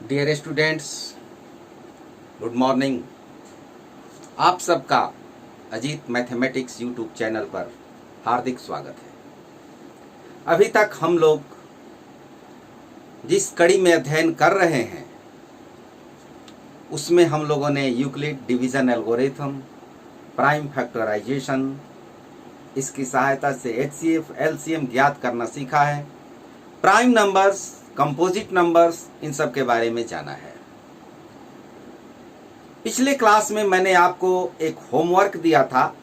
Dear students, good morning. आप सबका Ajit mathematics YouTube channel पर हार्दिक स्वागत है। अभी तक हम लोग जिस कड़ी में अध्ययन कर रहे हैं उसमें हम लोगों ने Euclid division algorithm, prime factorisation, इसकी सहायता से एचसीएफ, एलसीएम ज्ञात करना सीखा है। प्राइम नंबर्स, कंपोजिट नंबर्स, इन सब के बारे में जाना है। पिछले क्लास में मैंने आपको एक होमवर्क दिया था,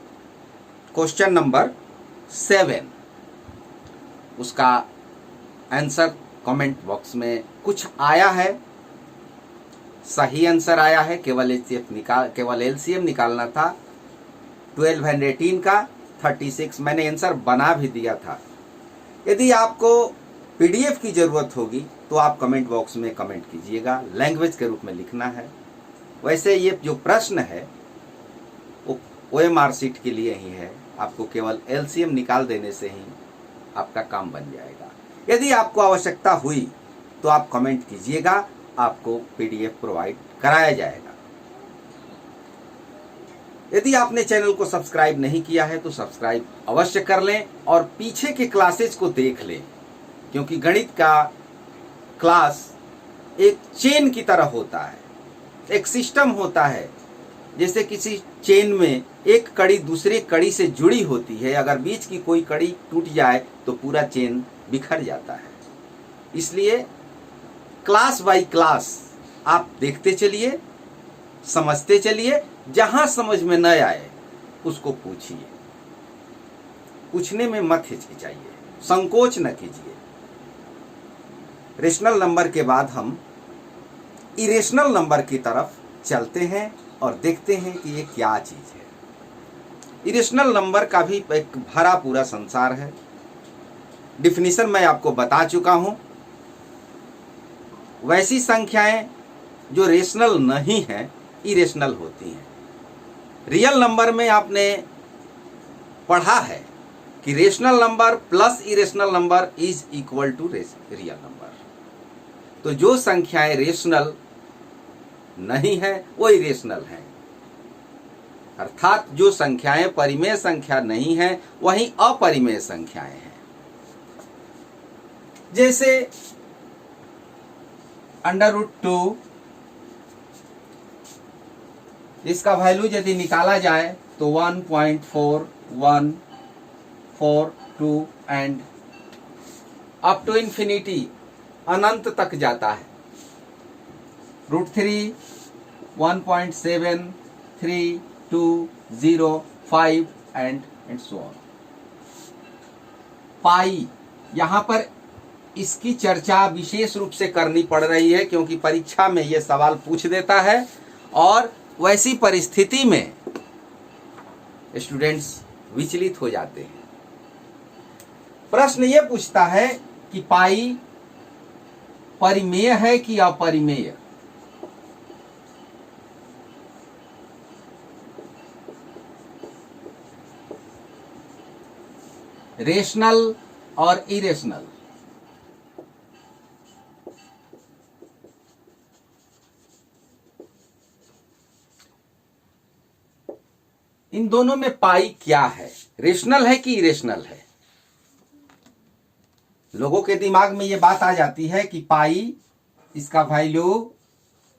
क्वेश्चन नंबर 7। उसका आंसर कमेंट बॉक्स में कुछ आया है, सही आंसर आया है। केवल एलसीएम निकालना था। 12 और 18 का 36 मैंने आंसर बना भी दिया था। यदि आपको पीडीएफ की जरूरत होगी तो आप कमेंट बॉक्स में कमेंट कीजिएगा, लैंग्वेज के रूप में लिखना है। वैसे ये जो प्रश्न है वो ओएमआर शीट के लिए ही है, आपको केवल एलसीएम निकाल देने से ही आपका काम बन जाएगा। यदि आपको आवश्यकता हुई तो आप कमेंट कीजिएगा, आपको पीडीएफ प्रोवाइड कराया जाएगा। यदि आपने चैनल को सब्सक्राइब नहीं किया है तो सब्सक्राइब अवश्य कर लें और पीछे के क्लासेस को देख लें, क्योंकि गणित का क्लास एक चेन की तरह होता है, एक सिस्टम होता है। जैसे किसी चेन में एक कड़ी दूसरे कड़ी से जुड़ी होती है, अगर बीच की कोई कड़ी टूट जाए तो पूरा चेन बिखर जाता है। इसलिए क्लास बाय क्लास आप देखते चलिए, समझते चलिए। जहां समझ में न आए उसको पूछिए, पूछने में मत हिचकिचाइए, संकोच न कीजिए। रेशनल नंबर के बाद हम इरेशनल नंबर की तरफ चलते हैं और देखते हैं कि ये क्या चीज है। इरेशनल नंबर का भी एक भरा पूरा संसार है। डिफिनीशन मैं आपको बता चुका हूं। वैसी संख्याएं जो रेशनल नहीं है, इरेशनल होती हैं। रियल नंबर में आपने पढ़ा है कि rational number plus irrational number is equal to real number. तो जो संख्याएं रेशनल नहीं है वो इरेशनल हैं, अर्थात जो संख्याएं परिमेय संख्या नहीं है वही अपरिमेय संख्याएं हैं। जैसे √2, इसका वैल्यू यदि निकाला जाए तो 1.4142 एंड अप टू इंफिनिटी, अनंत तक जाता है। √3 1.73205 एंड सो ऑन। पाई, यहां पर इसकी चर्चा विशेष रूप से करनी पड़ रही है क्योंकि परीक्षा में यह सवाल पूछ देता है और वैसी परिस्थिति में स्टूडेंट्स विचलित हो जाते हैं। प्रश्न यह पूछता है कि पाई परिमेय है कि अपरिमेय। रेशनल और इरेशनल, इन दोनों में पाई क्या है, रेशनल है कि इरेशनल है। लोगों के दिमाग में यह बात आ जाती है कि पाई, इसका वैल्यू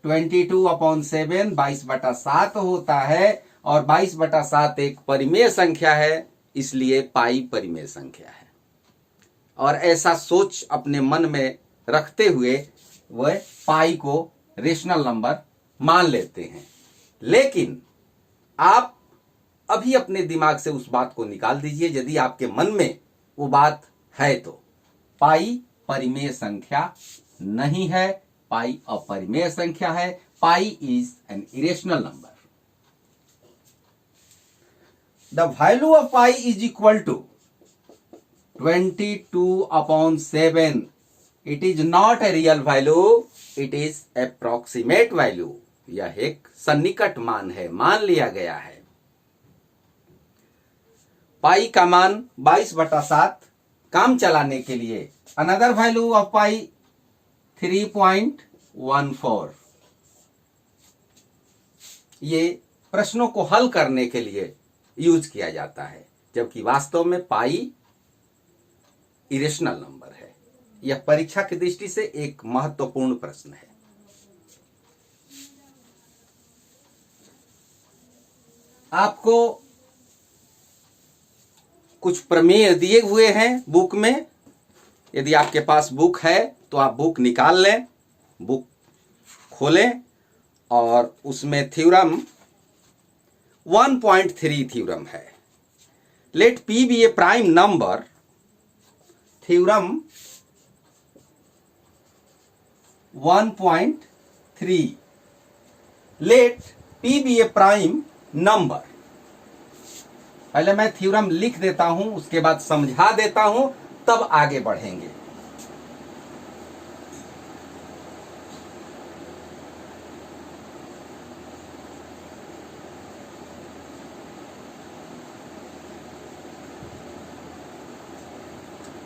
22/7 22/7 होता है और 22/7 एक परिमेय संख्या है, इसलिए पाई परिमेय संख्या है। और ऐसा सोच अपने मन में रखते हुए वह पाई को रेशनल नंबर मान लेते हैं। लेकिन आप अभी अपने दिमाग से उस बात को निकाल दीजिए, यदि आपके मन में वो बात है तो पाई परिमेय संख्या नहीं है, पाई अपरिमेय संख्या है। Pi is an irrational number. The value of pi is equal to 22/7. It is not a real value, it is approximate value. यह एक सन्निकट मान है, मान लिया गया है। पाई का मान 22/7 काम चलाने के लिए अनदर वैल्यू ऑफ पाई 3.5 14। ये प्रश्नों को हल करने के लिए यूज किया जाता है, जबकि वास्तव में पाई इरेशनल नंबर है। यह परीक्षा की दृष्टि से एक महत्वपूर्ण प्रश्न है। आपको कुछ प्रमेय दिए हुए हैं बुक में। यदि आपके पास बुक है तो आप बुक निकाल लें, बुक खोलें और उसमें थ्योरम 1.3 थ्योरम है। Let P be a prime number. Theorem 1.3 let P be a prime number. पहले मैं थ्योरम लिख देता हूं, उसके बाद समझा देता हूं, तब आगे बढ़ेंगे।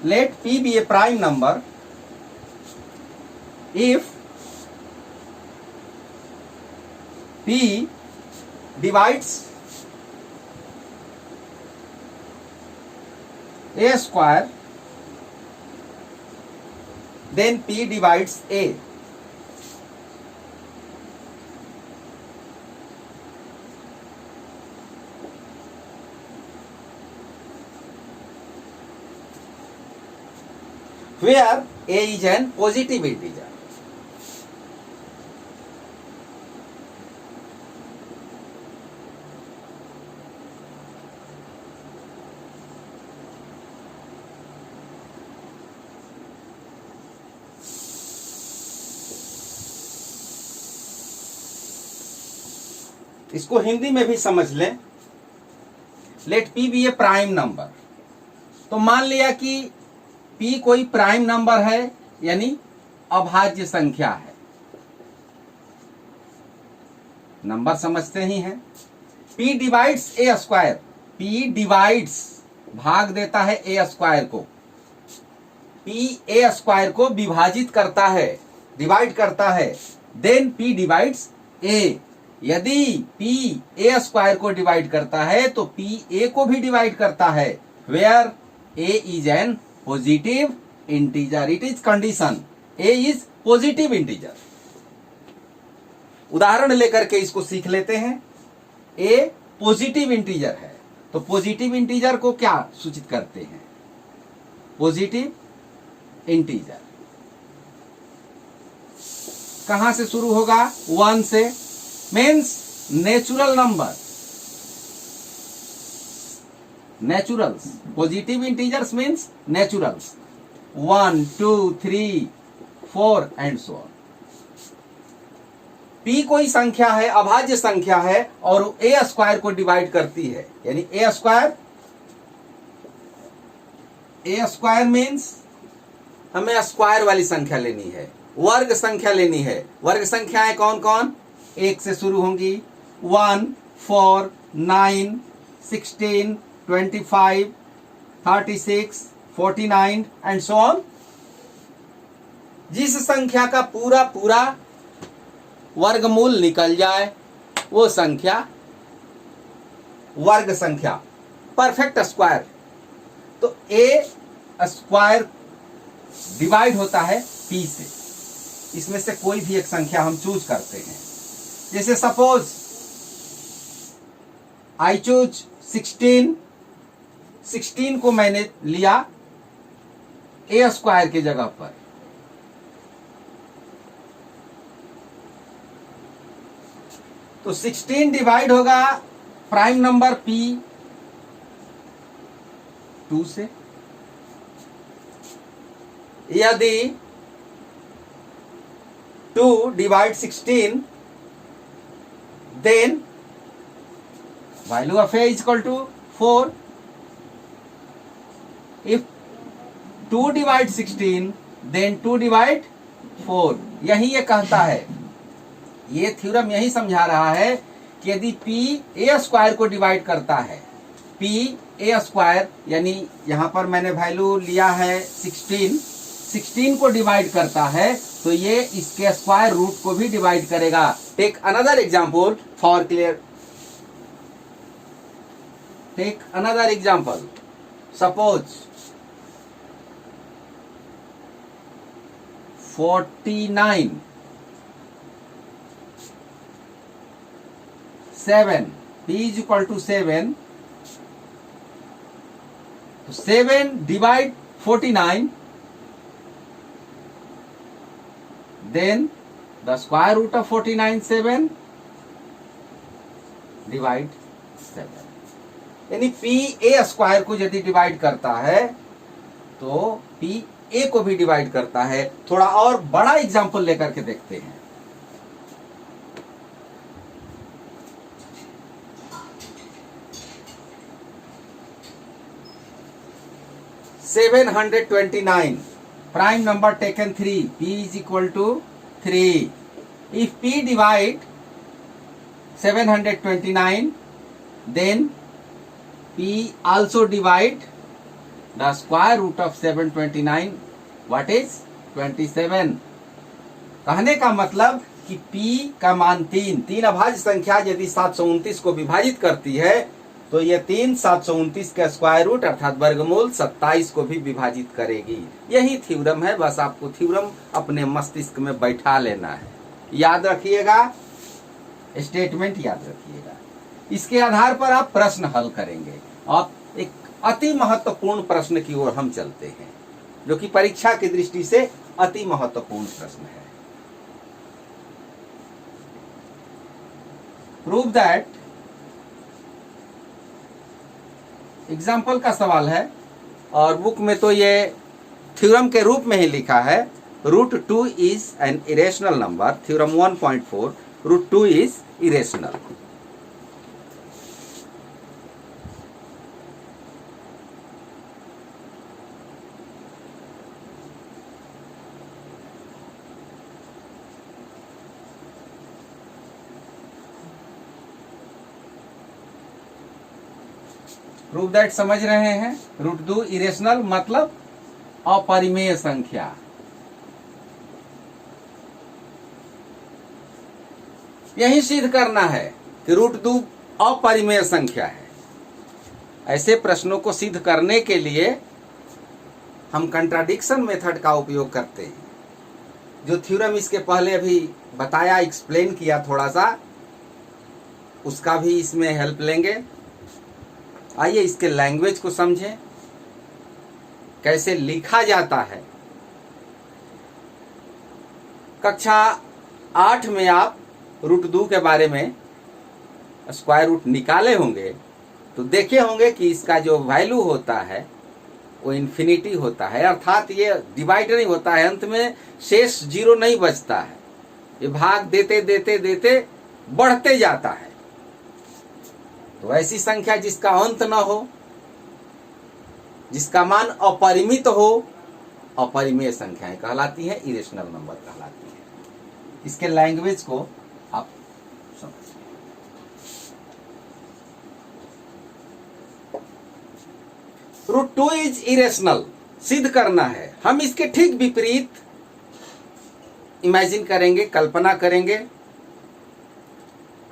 Let P be a prime number if P divides A square, then P divides A. Where A is an positive integer. इसको हिंदी में भी समझ लें। Late P be a prime number. तो मान लिया कि P कोई प्राइम नंबर है, यानी अभाज्य संख्या है। नंबर समझते ही हैं। P डिवाइड्स ए स्क्वायर। P डिवाइड्स, भाग देता है ए स्क्वायर को। P ए स्क्वायर को विभाजित करता है, डिवाइड करता है। देन P डिवाइड्स ए। यदि P ए स्क्वायर को डिवाइड करता है तो P ए को भी डिवाइड करता है। Where A is an positive integer. It is condition, A is positive integer. उदाहरण लेकर के इसको सीख लेते हैं। A पॉजिटिव इंटीजर है, तो पॉजिटिव इंटीजर को क्या सूचित करते हैं? पॉजिटिव इंटीजर कहां से शुरू होगा? 1 से। Means natural number, naturals. Positive integers means naturals. 1, 2, 3, 4 and so on. P कोई संख्या है, अभाज्य संख्या है, और ए स्क्वायर को डिवाइड करती है, यानी ए स्क्वायर। ए स्क्वायर मीन्स हमें स्क्वायर वाली संख्या लेनी है, वर्ग संख्या लेनी है। वर्ग संख्याएं कौन कौन? 1 से शुरू होंगी। 1, 4, 9, 16, 25, 36, 49 एंड सो ऑन। जिस संख्या का पूरा पूरा वर्गमूल निकल जाए वो संख्या वर्ग संख्या, परफेक्ट स्क्वायर। तो ए स्क्वायर डिवाइड होता है P से। इसमें से कोई भी एक संख्या हम चूज करते हैं। जैसे सपोज आई चूज 16। 16 को मैंने लिया ए स्क्वायर की जगह पर। तो 16 डिवाइड होगा प्राइम नंबर P 2 से। यदि 2 divide 16, then value of A is equal to 4. If 2 divide 16, then 2 divide 4. यही ये कहता है, ये थ्योरम यही समझा रहा है कि यदि P ए स्क्वायर को डिवाइड करता है, P ए स्क्वायर, यानी यहां पर मैंने वैल्यू लिया है 16, 16 को डिवाइड करता है तो ये इसके स्क्वायर रूट को भी डिवाइड करेगा। Take another example for clear, take another example, suppose 49 7, p is equal to 7, तो 7 divide 49, then the square root of 49 7 divide 7, यानी p a स्क्वायर को यदि डिवाइड करता है तो p a को भी डिवाइड करता है। थोड़ा और बड़ा एग्जांपल लेकर के देखते हैं। $729, prime number taken 3, p is equal to 3. If p divide 729, then p also divide the square root of 729, what is 27. कहने का मतलब कि p का मान 3 अभाज्य संख्या यदि 729 को विभाजित करती है तो ये 3 729 का स्क्वायर रूट अर्थात वर्गमूल 27 को भी विभाजित करेगी। यही थ्योरम है, बस आपको थ्योरम अपने मस्तिष्क में बैठा लेना है, याद रखिएगा, स्टेटमेंट याद रखिएगा। इसके आधार पर आप प्रश्न हल करेंगे। अब एक अति महत्वपूर्ण प्रश्न की ओर हम चलते हैं जो कि परीक्षा की दृष्टि से अति महत्वपूर्ण प्रश्न है। प्रूव दैट, एग्जाम्पल का सवाल है और बुक में तो ये थ्योरम के रूप में ही लिखा है। √2 is an irrational number, theorem 1.4, √2 is irrational. Prove that समझ रहे हैं? √2 इरेशनल मतलब अपरिमेय संख्या। यही सिद्ध करना है कि √2 अपरिमेय संख्या है। ऐसे प्रश्नों को सिद्ध करने के लिए हम कंट्राडिक्शन मेथड का उपयोग करते हैं, जो थ्योरम इसके पहले अभी बताया, एक्सप्लेन किया थोड़ा सा, उसका भी इसमें हेल्प लेंगे। आइए इसके लैंग्वेज को समझें, कैसे लिखा जाता है। कक्षा 8 में आप √2 के बारे में स्क्वायर रूट निकाले होंगे तो देखे होंगे कि इसका जो वैल्यू होता है वो इन्फिनिटी होता है, अर्थात ये डिवाइड नहीं होता है, अंत में शेष 0 नहीं बचता है, ये भाग देते देते देते बढ़ते जाता है। तो ऐसी संख्या जिसका अंत न हो, जिसका मान अपरिमित हो, अपरिमेय संख्याएं कहलाती हैं, इरेशनल नंबर कहलाती हैं। इसके लैंग्वेज को आप समझिए। √2 इज इरेशनल सिद्ध करना है। हम इसके ठीक विपरीत इमेजिन करेंगे, कल्पना करेंगे।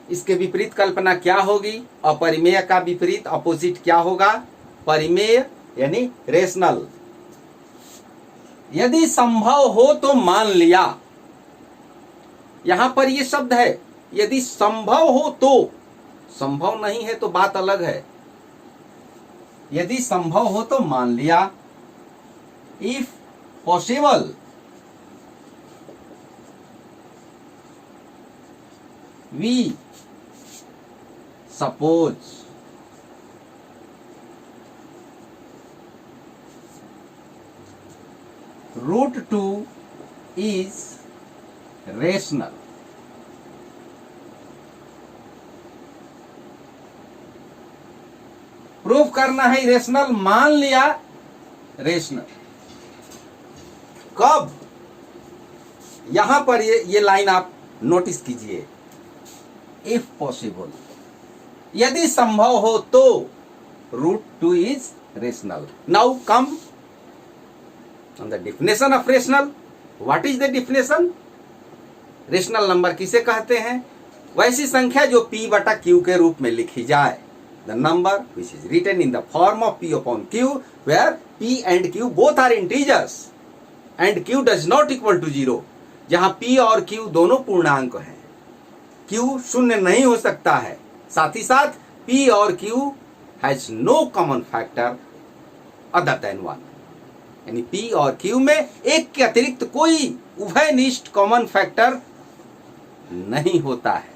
इसके विपरीत कल्पना क्या होगी? अपरिमेय का विपरीत अपोजिट क्या होगा? परिमेय यानी रेशनल। यदि संभव हो तो मान लिया, यहां पर ये शब्द है, यदि संभव हो तो, संभव नहीं है तो बात अलग है। यदि संभव हो तो मान लिया, if possible, we suppose √2 is rational. Proof करना है इरेशनल, मान लिया रेशनल। कब? यहां पर ये लाइन आप नोटिस कीजिए, इफ पॉसिबल, यदि संभव हो तो √2 is rational. Now come on the definition of rational. What is the definition? Rational number किसे कहते हैं? वैसी संख्या जो p बटा q के रूप में लिखी जाए। The number which is written in the form of p upon q where p and q both are integers and q does not equal to 0। जहां p और q दोनों पूर्णांक हैं, q शून्य नहीं हो सकता है। साथ ही साथ p और q has no common factor other than 1। यानी p और q में एक के अतिरिक्त कोई उभयनिष्ठ कॉमन फैक्टर नहीं होता है।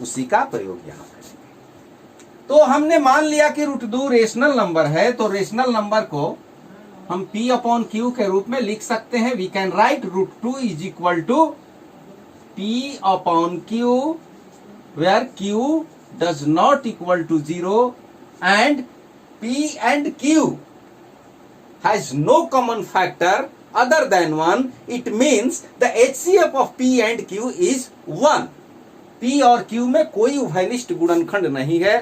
उसी का प्रयोग यहां करेंगे। तो हमने मान लिया कि √2 रेशनल नंबर है, तो रेशनल नंबर को हम p अपॉन q के रूप में लिख सकते हैं। We can write √2 is equal to p upon q where q does not equal to 0 and p and q has no common factor other than 1. It means the HCF of P and Q is 1. P और Q में कोई उभयनिष्ठ गुणनखंड नहीं है,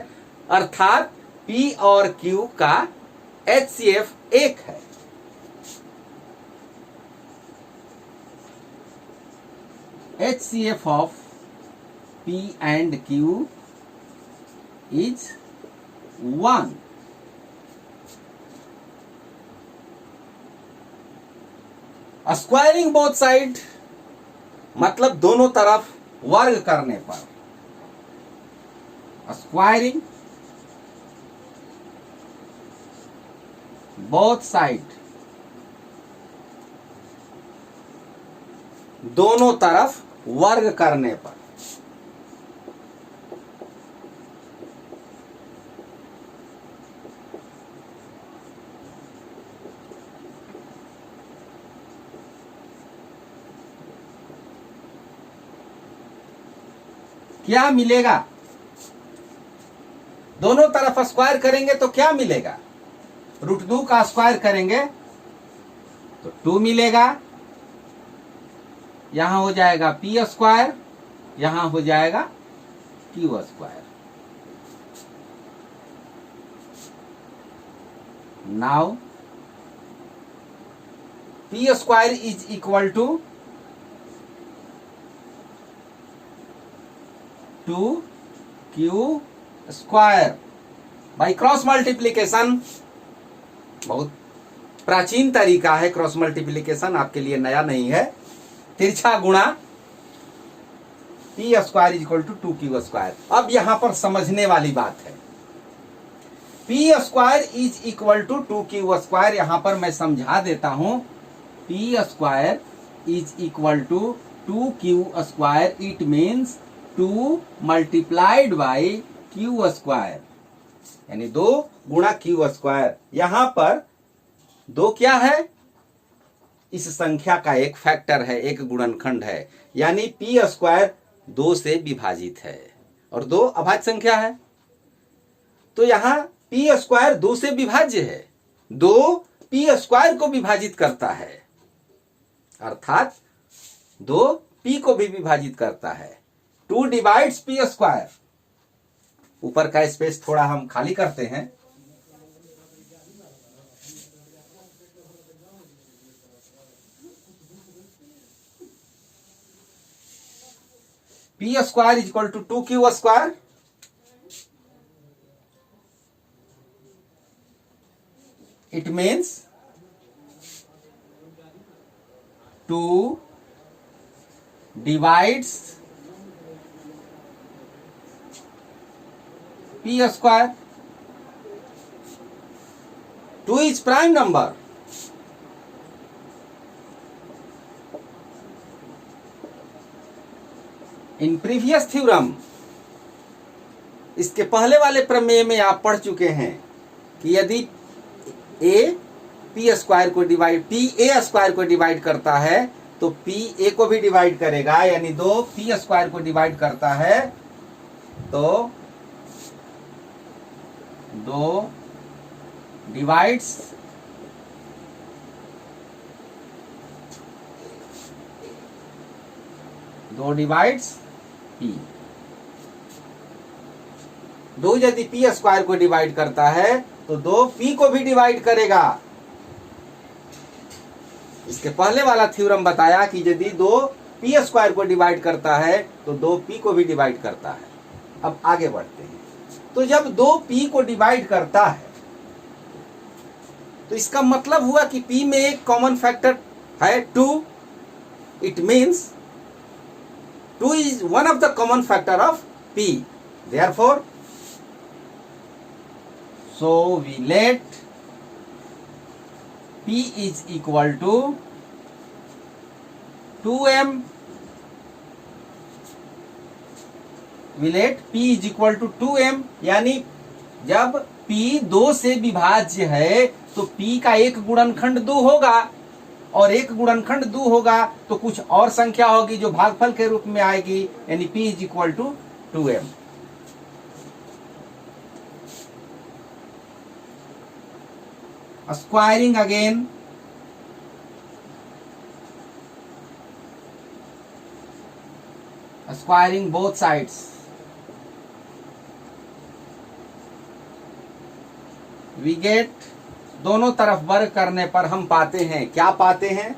अर्थात P और Q का HCF 1 है। HCF of P and Q is 1. Squaring both side मतलब दोनों तरफ वर्ग करने पर। स्क्वायरिंग बोथ साइड दोनों तरफ वर्ग करने पर। क्या मिलेगा? दोनों तरफ स्क्वायर करेंगे तो क्या मिलेगा? √2 का स्क्वायर करेंगे तो 2 मिलेगा। यहां हो जाएगा p स्क्वायर, यहां हो जाएगा q square. Now p square is equal to 2q square by cross multiplication. बहुत प्राचीन तरीका है क्रॉस मल्टीप्लीकेशन, आपके लिए नया नहीं है। तिरछा गुणा p square is equal to 2q square. अब यहां पर समझने वाली बात है, p square is equal to 2q square. यहां पर मैं समझा देता हूं, p square is equal to 2q square. It means 2 multiplied by q square, यानी 2 गुणा q स्क्वायर। यहां पर 2 क्या है? इस संख्या का एक फैक्टर है, एक गुणनखंड है, यानी p स्क्वायर 2 से विभाजित है और 2 अभाज्य संख्या है। तो यहां p स्क्वायर 2 से विभाज्य है, 2 p स्क्वायर को विभाजित करता है, अर्थात 2 p को भी विभाजित करता है। 2 डिवाइड्स p स्क्वायर। ऊपर का स्पेस थोड़ा हम खाली करते हैं। p square is equal to 2q square. It means 2 divides p square. 2 is prime number. In previous theorem, इसके पहले वाले प्रमेय में आप पढ़ चुके हैं कि यदि a p स्क्वायर को डिवाइड p a स्क्वायर को डिवाइड करता है तो p a को भी डिवाइड करेगा, यानी 2 p स्क्वायर को डिवाइड करता है तो 2 डिवाइड्स p। 2 यदि p स्क्वायर को डिवाइड करता है तो 2 p को भी डिवाइड करेगा। इसके पहले वाला थ्योरम बताया कि यदि 2p² को डिवाइड करता है तो 2p को भी डिवाइड करता है। अब आगे बढ़ते हैं। तो जब 2p को डिवाइड करता है तो इसका मतलब हुआ कि p में एक कॉमन फैक्टर है 2। It means 2 is one of the common factor of p. Therefore, so we let p is equal to 2m. We let p is equal to 2m, यानी जब p 2 से विभाज्य है तो p का एक गुणनखंड 2 होगा, और एक गुणनखंड 2 होगा तो कुछ और संख्या होगी जो भागफल के रूप में आएगी, यानी p is equal to 2m. Squaring again, squaring both sides, we get, दोनों तरफ वर्ग करने पर हम पाते हैं, क्या पाते हैं?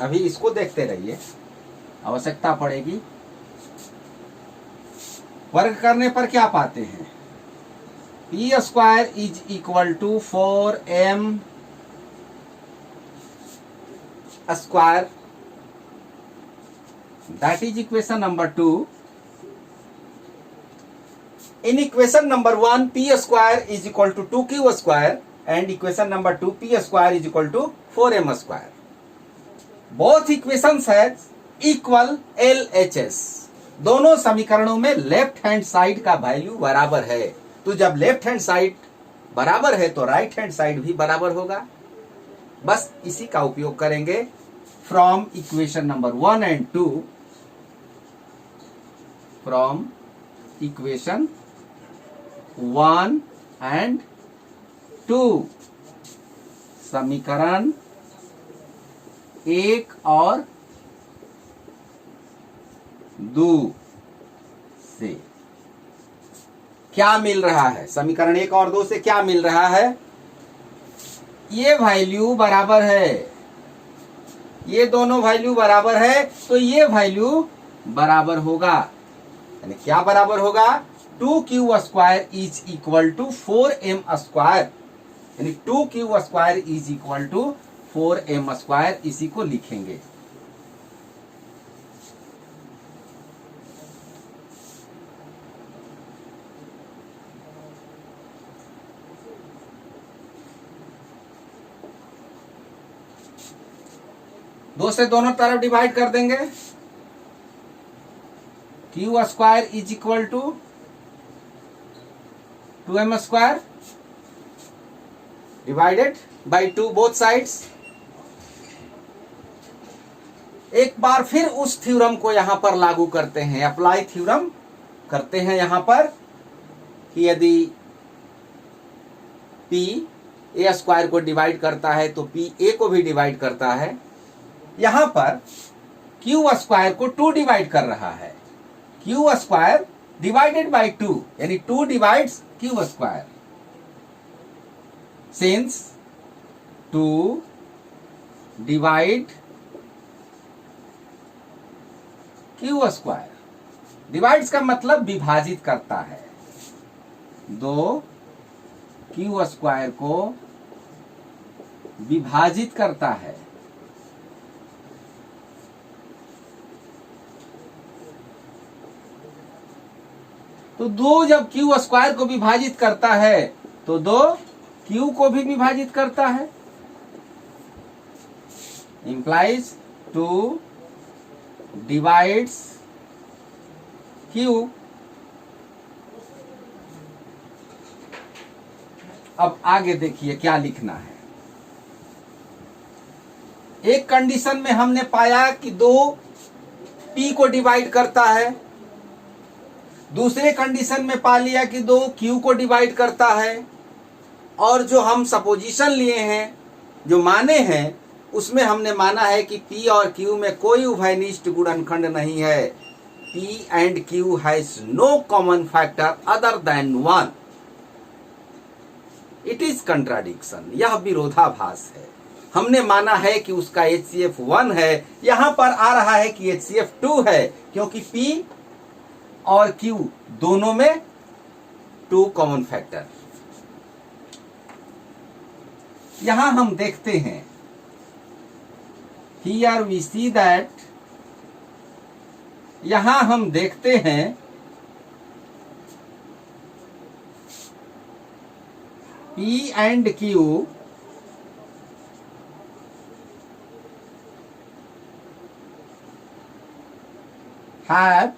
अभी इसको देखते रहिए, आवश्यकता पड़ेगी। वर्ग करने पर क्या पाते हैं? p² is equal to 4m² that is equation number 2. In equation number 1 p² is equal to 2q², and equation number 2 p² is equal to 4m². Both equations has equal LHS. दोनों समीकरणों में लेफ्ट हैंड साइड का value बराबर है। तो जब left hand side बराबर है तो राइट हैंड साइड भी बराबर होगा। बस इसी का उपयोग करेंगे। From equation number 1 and 2, from equation 1 and 2, समीकरण 1 और 2 से क्या मिल रहा है? समीकरण 1 और 2 से क्या मिल रहा है? ये वैल्यू बराबर है, ये दोनों वैल्यू बराबर है, तो ये वैल्यू बराबर होगा। यानी क्या बराबर होगा? 2q² is equal to 4m², यानी 2q² is equal to 4m²। इसी को लिखेंगे। दो से दोनों तरफ डिवाइड कर देंगे। q² is equal to 2m² divided by 2 both sides. एक बार फिर उस थ्योरम को यहां पर लागू करते हैं, अप्लाई थ्योरम करते हैं यहां पर कि यदि p a² को डिवाइड करता है तो p a को भी डिवाइड करता है। यहां पर q² को 2 डिवाइड कर रहा है, q² डिवाइडेड बाई 2, यानी 2 divides q²। Since 2 divide q², divides का मतलब विभाजित करता है। 2 q² को विभाजित करता है। तो 2 जब q² को विभाजित करता है तो 2 q को भी विभाजित करता है। Implies 2 divides q। अब आगे देखिए क्या लिखना है। एक कंडीशन में हमने पाया कि 2 p को डिवाइड करता है, दूसरे कंडीशन में पा लिया कि 2 q को डिवाइड करता है, और जो हम सपोजिशन लिए हैं, जो माने हैं, उसमें हमने माना है कि p और q में कोई उभयनिष्ठ गुणनखंड नहीं है। P and Q has no common factor other than 1. It is contradiction. यह विरोधाभास है। हमने माना है कि उसका HCF 1 है, यहां पर आ रहा है कि HCF 2 है, क्योंकि P और Q दोनों में 2 कॉमन फैक्टर। यहां हम देखते हैं, Here we see that, यहां हम देखते हैं P and Q have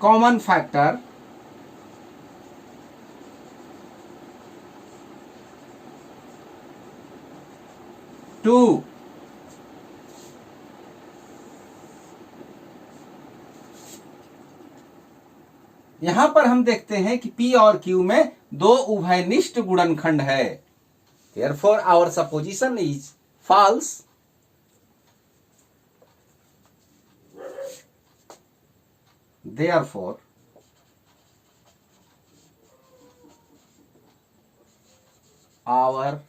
common factor 2. यहां पर हम देखते हैं कि P और Q में 2 उभयनिष्ठ गुणनखंड है। Therefore our supposition is false. Therefore our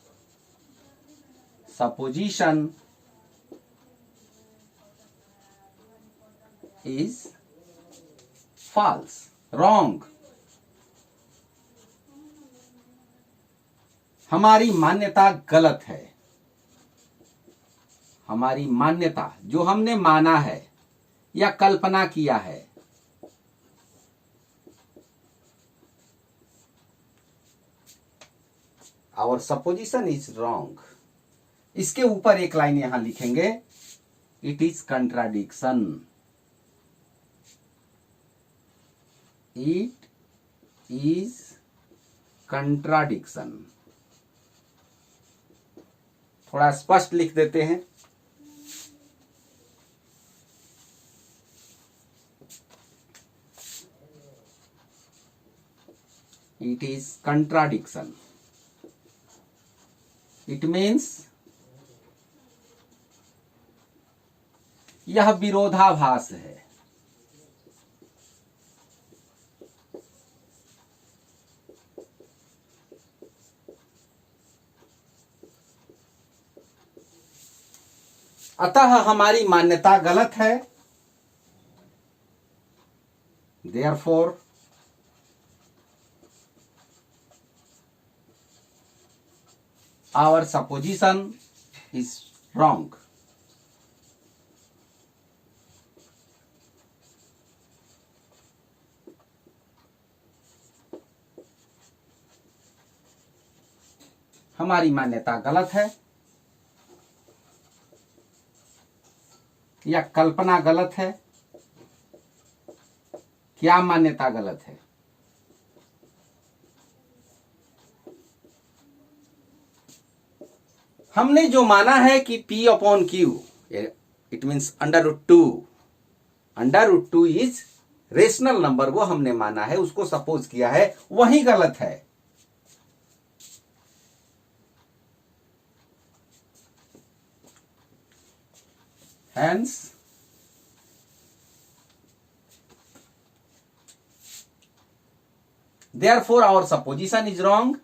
supposition is false, wrong. हमारी मान्यता गलत है। हमारी मान्यता जो हमने माना है या कल्पना किया है, our supposition is wrong. इसके ऊपर एक लाइन यहां लिखेंगे, it is contradiction. It is contradiction. थोड़ा स्पष्ट लिख देते हैं। It is contradiction. It means यह विरोधाभास है। अतः हमारी मान्यता गलत है। Therefore our supposition is wrong. हमारी मान्यता गलत है या कल्पना गलत है। क्या मान्यता गलत है? हमने जो माना है कि P upon Q, it means √2 is rational number, वो हमने माना है, उसको सपोज किया है, वही गलत है। Hence therefore our supposition is wrong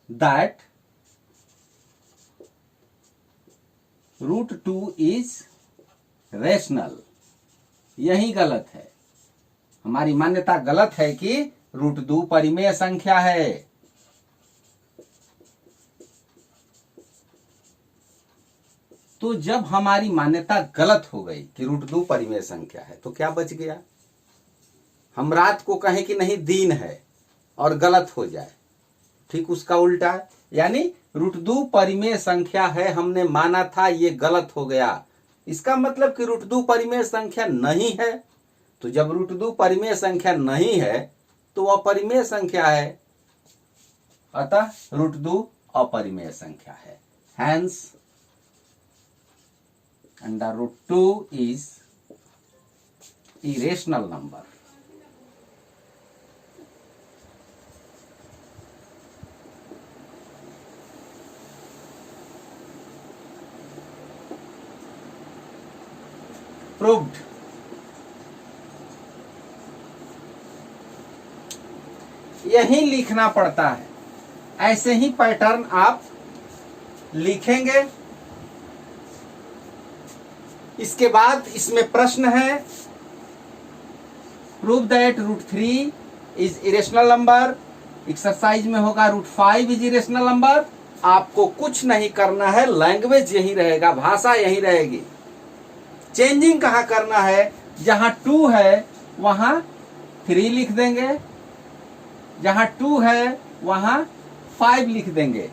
that √2 is rational. यही गलत है। हमारी मान्यता गलत है कि √2 परिमेय संख्या है। तो जब हमारी मान्यता गलत हो गई कि √2 परिमेय संख्या है, तो क्या बच गया? हम रात को कहें कि नहीं दिन है और गलत हो जाए, ठीक उसका उल्टा है। यानी √2 परिमेय संख्या है, हमने माना था, ये गलत हो गया। इसका मतलब कि √2 परिमेय संख्या नहीं है। तो जब √2 परिमेय संख्या नहीं है तो वह परिमेय संख्या है, अतः √2 अपरिमेय संख्या है। Hence √2 is irrational number. Proved. यही लिखना पड़ता है, ऐसे ही पैटर्न आप लिखेंगे। इसके बाद इसमें प्रश्न है, prove that √3 is irrational number. Exercise में होगा √5 इज इरेशनल नंबर। आपको कुछ नहीं करना है, लैंग्वेज यही रहेगा, भाषा यही रहेगी। चेंजिंग कहाँ करना है, जहां 2 है वहां 3 लिख देंगे, जहां 2 है वहां 5 लिख देंगे।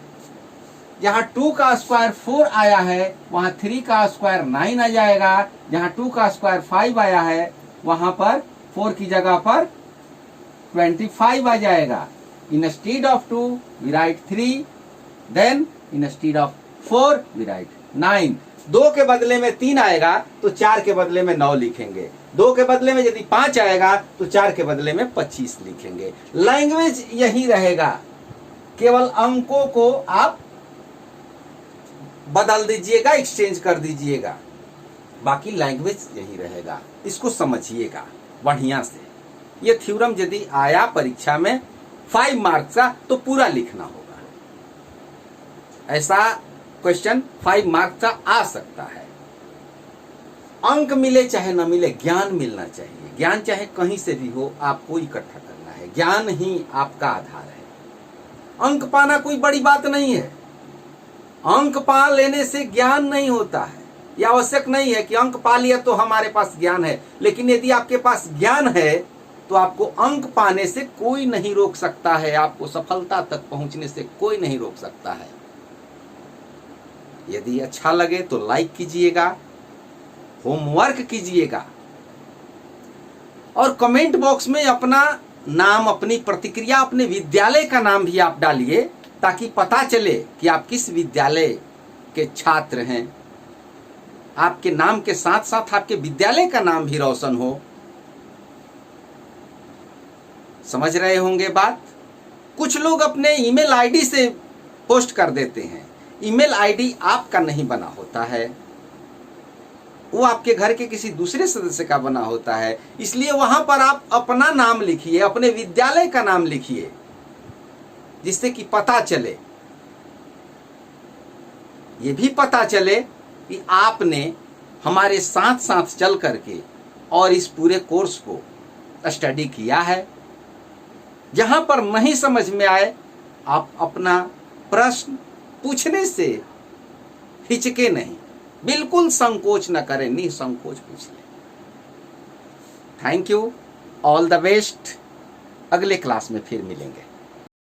जहां 2 का स्क्वायर 4 आया है वहां 3 का स्क्वायर 9 आ जाएगा। जहां 2 का स्क्वायर 5 आया है वहां पर 4 की जगह पर 25 आ जाएगा। Instead of 2 we write 3, then instead of 4 we write 9। 2 के बदले में 3 आएगा तो 4 के बदले में 9 लिखेंगे। 2 के बदले में यदि 5 आएगा तो 4 के बदले में 25 लिखेंगे। लैंग्वेज यही रहेगा, केवल अंकों को आप बदल दीजिएगा, एक्सचेंज कर दीजिएगा, बाकी लैंग्वेज यही रहेगा। इसको समझिएगा बढ़िया से। ये थ्योरम यदि आया परीक्षा में 5 मार्क्स का तो पूरा लिखना होगा। ऐसा क्वेश्चन 5 मार्क्स का आ सकता है। अंक मिले चाहे न मिले, ज्ञान मिलना चाहिए। ज्ञान चाहे कहीं से भी हो, आपको इकट्ठा करना है। ज्ञान ही आपका आधार है। अंक पाना कोई बड़ी बात नहीं है। अंक पा लेने से ज्ञान नहीं होता है। यह आवश्यक नहीं है कि अंक पा लिया तो हमारे पास ज्ञान है, लेकिन यदि आपके पास ज्ञान है तो आपको अंक पाने से कोई नहीं रोक सकता है। आपको सफलता तक पहुंचने से कोई नहीं रोक सकता है। यदि अच्छा लगे तो लाइक कीजिएगा, होमवर्क कीजिएगा और कमेंट बॉक्स में अपना नाम, अपनी प्रतिक्रिया, अपने विद्यालय का नाम भी आप डालिए, ताकि पता चले कि आप किस विद्यालय के छात्र हैं। आपके नाम के साथ साथ आपके विद्यालय का नाम भी रोशन हो। समझ रहे होंगे बात। कुछ लोग अपने ईमेल आईडी से पोस्ट कर देते हैं। ईमेल आईडी आपका नहीं बना होता है, वो आपके घर के किसी दूसरे सदस्य का बना होता है। इसलिए वहां पर आप अपना नाम लिखिए, अपने विद्यालय का नाम लिखिए, जिससे कि पता चले, ये भी पता चले कि आपने हमारे साथ साथ चल करके और इस पूरे कोर्स को स्टडी किया है। जहां पर नहीं समझ में आए, आप अपना प्रश्न पूछने से हिचके नहीं, बिल्कुल संकोच न करें, निसंकोच पूछ लें। Thank you, all the best. अगले क्लास में फिर मिलेंगे।